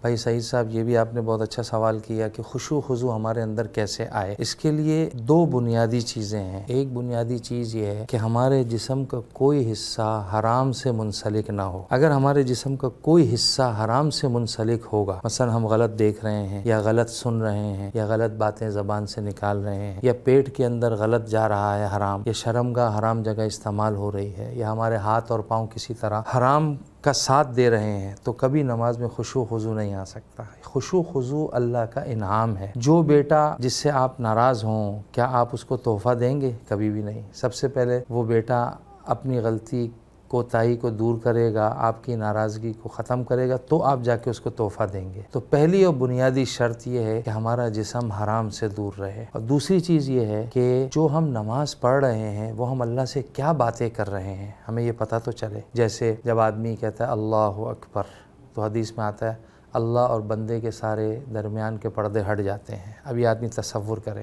بھائی سعید صاحب یہ بھی آپ نے بہت اچھا سوال کیا کہ خشوع خضوع ہمارے اندر کیسے آئے۔ اس کے لیے دو بنیادی چیزیں ہیں۔ ایک بنیادی چیز یہ ہے کہ ہمارے جسم کا کوئی حصہ حرام سے منسلک نہ ہو۔ اگر ہمارے جسم کا کوئی حصہ حرام سے منسلک ہوگا، مثلا ہم غلط دیکھ رہے ہیں یا غلط سن رہے ہیں یا غلط باتیں زبان سے نکال رہے ہیں یا پیٹ کے اندر غلط جا رہا ہے حرام، یا شرمگاہ حرام جگہ استعمال ہو رہی ہے، یا ہمارے ہاتھ اور پاؤں کسی طرح حرام کا ساتھ دے رہے ہیں، تو کبھی نماز میں خشوع خضوع نہیں آ سکتا۔ خشوع خضوع اللہ کا انعام ہے۔ جو بیٹا جس سے آپ ناراض ہوں، کیا آپ اس کو تحفہ دیں گے؟ کبھی بھی نہیں۔ سب سے پہلے وہ بیٹا اپنی غلطی کوتاہی کو دور کرے گا، آپ کی ناراضگی کو ختم کرے گا، تو آپ جا کے اس کو تحفہ دیں گے۔ تو پہلی اور بنیادی شرط یہ ہے کہ ہمارا جسم حرام سے دور رہے۔ اور دوسری چیز یہ ہے کہ جو ہم نماز پڑھ رہے ہیں وہ ہم اللہ سے کیا باتیں کر رہے ہیں، ہمیں یہ پتہ تو چلے۔ جیسے جب آدمی کہتا ہے اللہ اکبر، تو حدیث میں آتا ہے اللہ اور بندے کے سارے درمیان کے پردے ہٹ جاتے ہیں۔ اب یہ آدمی تصور کرے،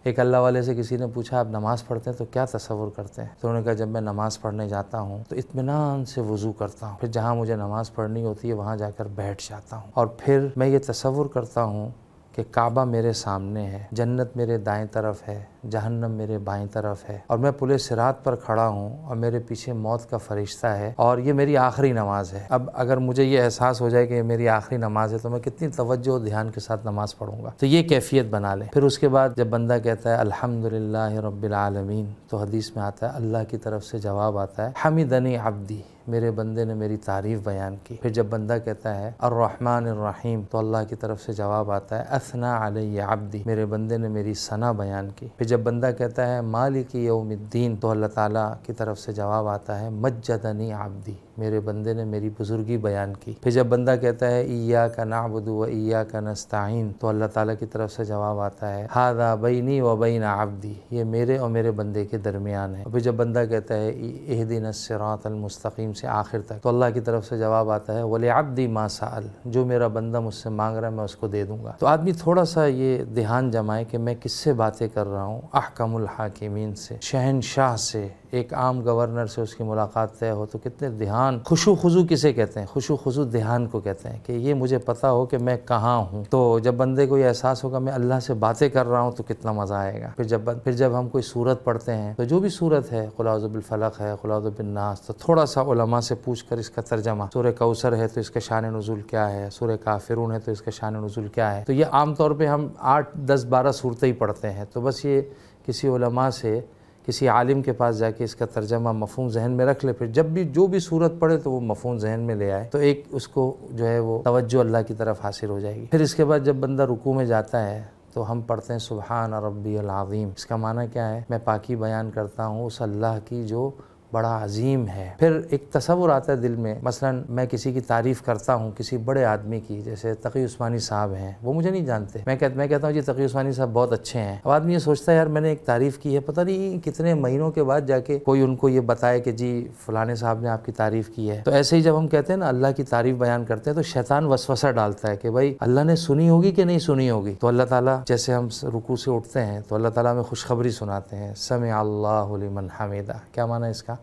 ایک اللہ والے سے کسی نے پوچھا آپ نماز پڑھتے ہیں تو کیا تصور کرتے ہیں؟ تو انہوں نے کہا جب میں نماز پڑھنے جاتا ہوں تو اطمینان سے وضو کرتا ہوں، پھر جہاں مجھے نماز پڑھنی ہوتی ہے وہاں جا کر بیٹھ جاتا ہوں، اور پھر میں یہ تصور کرتا ہوں کہ کعبہ میرے سامنے ہے، جنت میرے دائیں طرف ہے، جہنم میرے بائیں طرف ہے، اور میں پل صراط پر کھڑا ہوں اور میرے پیچھے موت کا فرشتہ ہے، اور یہ میری آخری نماز ہے۔ اب اگر مجھے یہ احساس ہو جائے کہ یہ میری آخری نماز ہے تو میں کتنی توجہ و دھیان کے ساتھ نماز پڑھوں گا۔ تو یہ کیفیت بنا لیں۔ پھر اس کے بعد جب بندہ کہتا ہے الحمدللہ رب العالمین، تو حدیث میں آتا ہے اللہ کی طرف سے جواب آتا ہے حمدنی عبدی، میرے بندے نے میری تعریف بیان کی۔ پھر جب بندہ کہتا ہے الرحمن الرحیم، تو اللہ کی طرف سے جواب آتا ہے اثنا علی عبدی، میرے بندے نے میری ثنا بیان کی۔ پھر جب بندہ کہتا ہے مالک یوم الدین، تو اللہ تعالیٰ کی طرف سے جواب آتا ہے مجدنی عبدی، میرے بندے نے میری بزرگی بیان کی۔ پھر جب بندہ کہتا ہے ایاک نعبد و ایاک نستعین، تو اللہ تعالیٰ کی طرف سے جواب آتا ہے ھذا بینی و بین عبدی، یہ میرے اور میرے بندے کے درمیان ہے۔ پھر جب بندہ کہتا ہے اہدنا الصراط المستقیم سے آخر تک، تو اللہ کی طرف سے جواب آتا ہے وَلِعَبْدِ مَا سَأَلَ، جو میرا بندہ مجھ سے مانگ رہا ہے میں اس کو دے دوں گا۔ تو آدمی تھوڑا سا یہ دھیان جمائے کہ میں کس سے باتیں کر رہا ہوں، احکم الحاکمین سے، شہنشاہ سے، ایک عام گورنر سے اس کی ملاقات طے ہو تو کتنے دھیان۔ خشوع خضوع کسے کہتے ہیں؟ خشوع خضوع دھیان کو کہتے ہیں کہ یہ مجھے پتہ ہو کہ میں کہاں ہوں۔ تو جب بندے کو یہ احساس ہوگا میں اللہ سے باتیں کر رہا ہوں تو کتنا مزہ آئے گا۔ پھر جب ہم کوئی سورت پڑھتے ہیں تو جو بھی سورت ہے قل اعوذ بالفلق ہے، قل اعوذ بالناس، تو تھوڑا سا علماء سے پوچھ کر اس کا ترجمہ، سورہ کوثر ہے تو اس کا شان نزول کیا ہے، سورہ کافرون ہے تو اس کا شان نزول کیا ہے۔ تو یہ عام طور پہ ہم 8 10 12 صورتیں ہی پڑھتے ہیں، تو بس یہ کسی علماء سے، کسی عالم کے پاس جا کے اس کا ترجمہ مفہوم ذہن میں رکھ لے، پھر جب بھی جو بھی صورت پڑھے تو وہ مفہوم ذہن میں لے آئے، تو ایک اس کو جو ہے وہ توجہ اللہ کی طرف حاصل ہو جائے گی۔ پھر اس کے بعد جب بندہ رکوع میں جاتا ہے تو ہم پڑھتے ہیں سبحان ربی العظیم۔ اس کا معنی کیا ہے؟ میں پاکی بیان کرتا ہوں اس اللہ کی جو بڑا عظیم ہے۔ پھر ایک تصور آتا ہے دل میں، مثلا میں کسی کی تعریف کرتا ہوں، کسی بڑے آدمی کی، جیسے تقی عثمانی صاحب ہیں، وہ مجھے نہیں جانتے، میں کہتا ہوں جی تقی عثمانی صاحب بہت اچھے ہیں۔ اب آدمی یہ سوچتا ہے یار میں نے ایک تعریف کی ہے، پتہ نہیں کتنے مہینوں کے بعد جا کے کوئی ان کو یہ بتائے کہ جی فلانے صاحب نے آپ کی تعریف کی ہے۔ تو ایسے ہی جب ہم کہتے ہیں نا اللہ کی تعریف بیان کرتے ہیں تو شیطان وسوسہ ڈالتا ہے کہ بھائی اللہ نے سنی ہوگی کہ نہیں سنی ہوگی۔ تو اللہ تعالیٰ جیسے ہم رکوع سے اٹھتے ہیں تو اللہ تعالیٰ ہمیں خوشخبری سناتے ہیں سمع اللہ لمن حمدہ۔ کیا معنی ہے اس کا؟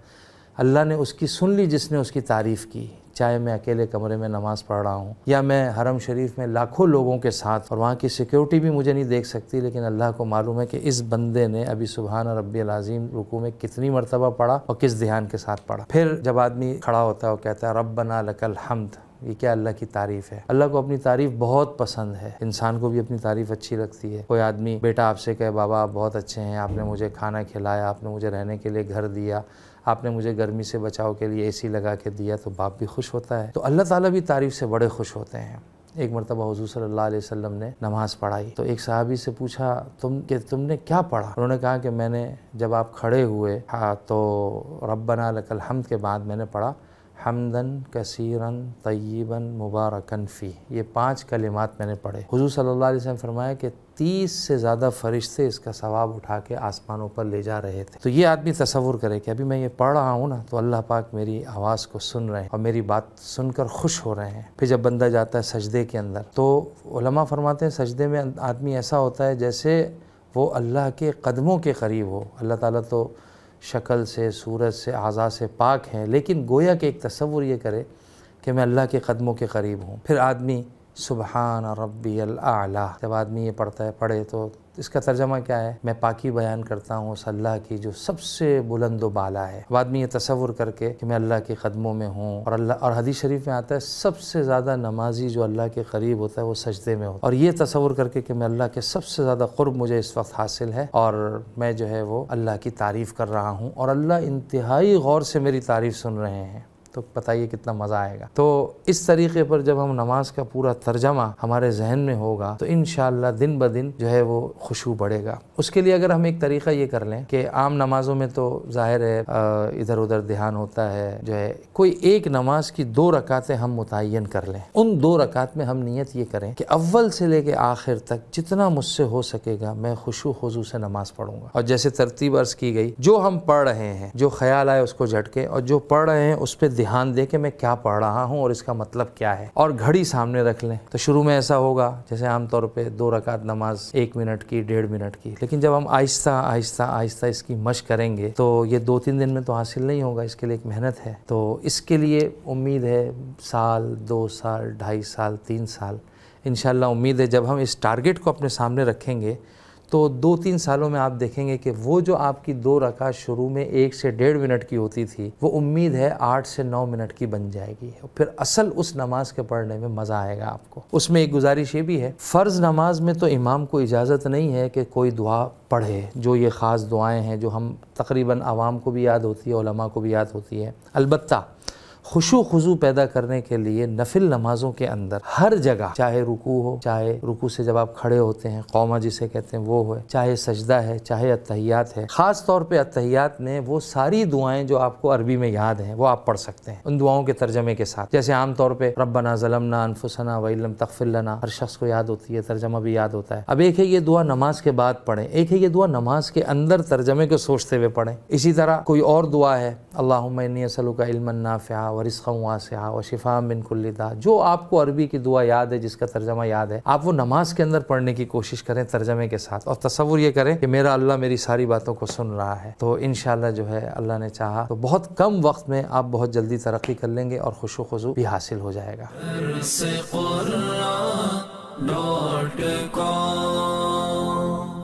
اللہ نے اس کی سن لی جس نے اس کی تعریف کی، چاہے میں اکیلے کمرے میں نماز پڑھ رہا ہوں یا میں حرم شریف میں لاکھوں لوگوں کے ساتھ، اور وہاں کی سیکیورٹی بھی مجھے نہیں دیکھ سکتی، لیکن اللہ کو معلوم ہے کہ اس بندے نے ابھی سبحان ربی العظیم رکوع میں کتنی مرتبہ پڑھا اور کس دھیان کے ساتھ پڑھا۔ پھر جب آدمی کھڑا ہوتا ہے وہ کہتا ہے ربنا لک الحمد، یہ کیا اللہ کی تعریف ہے؟ اللہ کو اپنی تعریف بہت پسند ہے، انسان کو بھی اپنی تعریف اچھی لگتی ہے۔ کوئی آدمی بیٹا آپ سے کہے بابا آپ بہت اچھے ہیں، آپ نے مجھے کھانا کھلایا، آپ نے مجھے رہنے کے لیے گھر دیا، آپ نے مجھے گرمی سے بچاؤ کے لیے AC لگا کے دیا، تو باپ بھی خوش ہوتا ہے۔ تو اللہ تعالیٰ بھی تعریف سے بڑے خوش ہوتے ہیں۔ ایک مرتبہ حضور صلی اللہ علیہ وسلم نے نماز پڑھائی تو ایک صحابی سے پوچھا تم نے کیا پڑھا؟ انہوں نے کہا کہ میں نے جب آپ کھڑے ہوئے تو ربنا لک الحمد کے بعد میں نے پڑھا حمدن کثیرن طیبن مبارکن فی، یہ 5 کلمات میں نے پڑھے۔ حضور صلی اللہ علیہ وسلم فرمایا کہ 30 سے زیادہ فرشتے اس کا ثواب اٹھا کے آسمانوں پر لے جا رہے تھے۔ تو یہ آدمی تصور کرے کہ ابھی میں یہ پڑھ رہا ہوں نا تو اللہ پاک میری آواز کو سن رہے ہیں اور میری بات سن کر خوش ہو رہے ہیں۔ پھر جب بندہ جاتا ہے سجدے کے اندر تو علماء فرماتے ہیں سجدے میں آدمی ایسا ہوتا ہے جیسے وہ اللہ کے قدموں کے قریب ہو۔ اللہ تعالیٰ تو شکل سے، صورت سے، اعضاء سے پاک ہیں، لیکن گویا کہ ایک تصور یہ کرے کہ میں اللہ کے قدموں کے قریب ہوں۔ پھر آدمی سبحان ربی الاعلیٰ. جب آدمی یہ پڑھے تو اس کا ترجمہ کیا ہے؟ میں پاکی بیان کرتا ہوں اس اللہ کی جو سب سے بلند و بالا ہے. اب آدمی یہ تصور کر کے کہ میں اللہ کے قدموں میں ہوں، اور حدیث شریف میں آتا ہے سب سے زیادہ نمازی جو اللہ کے قریب ہوتا ہے وہ سجدے میں ہوتا ہے، اور یہ تصور کر کے کہ میں اللہ کے سب سے زیادہ قرب مجھے اس وقت حاصل ہے اور میں جو ہے وہ اللہ کی تعریف کر رہا ہوں اور اللہ انتہائی غور سے میری تعریف سن رہے ہیں، تو بتائیے کتنا مزہ آئے گا. تو اس طریقے پر جب ہم نماز کا پورا ترجمہ ہمارے ذہن میں ہوگا تو انشاءاللہ دن بدن جو ہے وہ خشوع بڑھے گا. اس کے لیے اگر ہم ایک طریقہ یہ کر لیں کہ عام نمازوں میں تو ظاہر ہے ادھر ادھر دھیان ہوتا ہے، جو ہے کوئی ایک نماز کی 2 رکعتیں ہم متعین کر لیں. ان 2 رکعت میں ہم نیت یہ کریں کہ اول سے لے کے آخر تک جتنا مجھ سے ہو سکے گا میں خشوع خضوع سے نماز پڑھوں گا، اور جیسے ترتیب عرض کی گئی جو ہم پڑھ رہے ہیں جو خیال آئے اس کو جھٹکے، اور جو پڑھ رہے ہیں اس پہ دھیان دے کہ میں کیا پڑھ رہا ہوں اور اس کا مطلب کیا ہے، اور گھڑی سامنے رکھ لیں. تو شروع میں ایسا ہوگا جیسے عام طور پہ 2 رکعت نماز 1 منٹ کی 1.5 منٹ کی، لیکن جب ہم آہستہ آہستہ آہستہ اس کی مشق کریں گے تو یہ 2-3 دن میں تو حاصل نہیں ہوگا، اس کے لیے ایک محنت ہے. تو اس کے لیے امید ہے 1 سال 2 سال 2.5 سال 3 سال انشاءاللہ امید ہے جب ہم اس ٹارگٹ کو اپنے سامنے رکھیں گے تو 2-3 سالوں میں آپ دیکھیں گے کہ وہ جو آپ کی 2 رکعت شروع میں 1 سے 1.5 منٹ کی ہوتی تھی وہ امید ہے 8 سے 9 منٹ کی بن جائے گی، اور پھر اصل اس نماز کے پڑھنے میں مزہ آئے گا آپ کو. اس میں ایک گزارش یہ بھی ہے، فرض نماز میں تو امام کو اجازت نہیں ہے کہ کوئی دعا پڑھے، جو یہ خاص دعائیں ہیں جو ہم تقریباً عوام کو بھی یاد ہوتی ہے، علماء کو بھی یاد ہوتی ہے. البتہ خشوع خضوع پیدا کرنے کے لیے نفل نمازوں کے اندر ہر جگہ، چاہے رکوع ہو، چاہے رکوع سے جب آپ کھڑے ہوتے ہیں قومہ جسے کہتے ہیں وہ ہے، چاہے سجدہ ہے، چاہے اتحیات ہے، خاص طور پہ اتحیات میں وہ ساری دعائیں جو آپ کو عربی میں یاد ہیں وہ آپ پڑھ سکتے ہیں ان دعاؤں کے ترجمے کے ساتھ. جیسے عام طور پہ ربنا ظلمنا انفسنا وان لم تغفر لنا ہر شخص کو یاد ہوتی ہے، ترجمہ بھی یاد ہوتا ہے. اب ایک ہے یہ دعا نماز کے بعد پڑھیں، ایک ہے یہ دعا نماز کے اندر ترجمے کو سوچتے ہوئے پڑھیں. اسی طرح کوئی اور دعا ہے، اللہم انی اسألک علما نافعا ورزقا واسعا وشفاء من کل داء، جو آپ کو عربی کی دعا یاد ہے جس کا ترجمہ یاد ہے آپ وہ نماز کے اندر پڑھنے کی کوشش کریں ترجمے کے ساتھ، اور تصور یہ کریں کہ میرا اللہ میری ساری باتوں کو سن رہا ہے. تو انشاءاللہ جو ہے اللہ نے چاہا تو بہت کم وقت میں آپ بہت جلدی ترقی کر لیں گے اور خشوع خضوع بھی حاصل ہو جائے گا.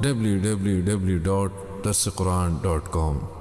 www.darsequran.com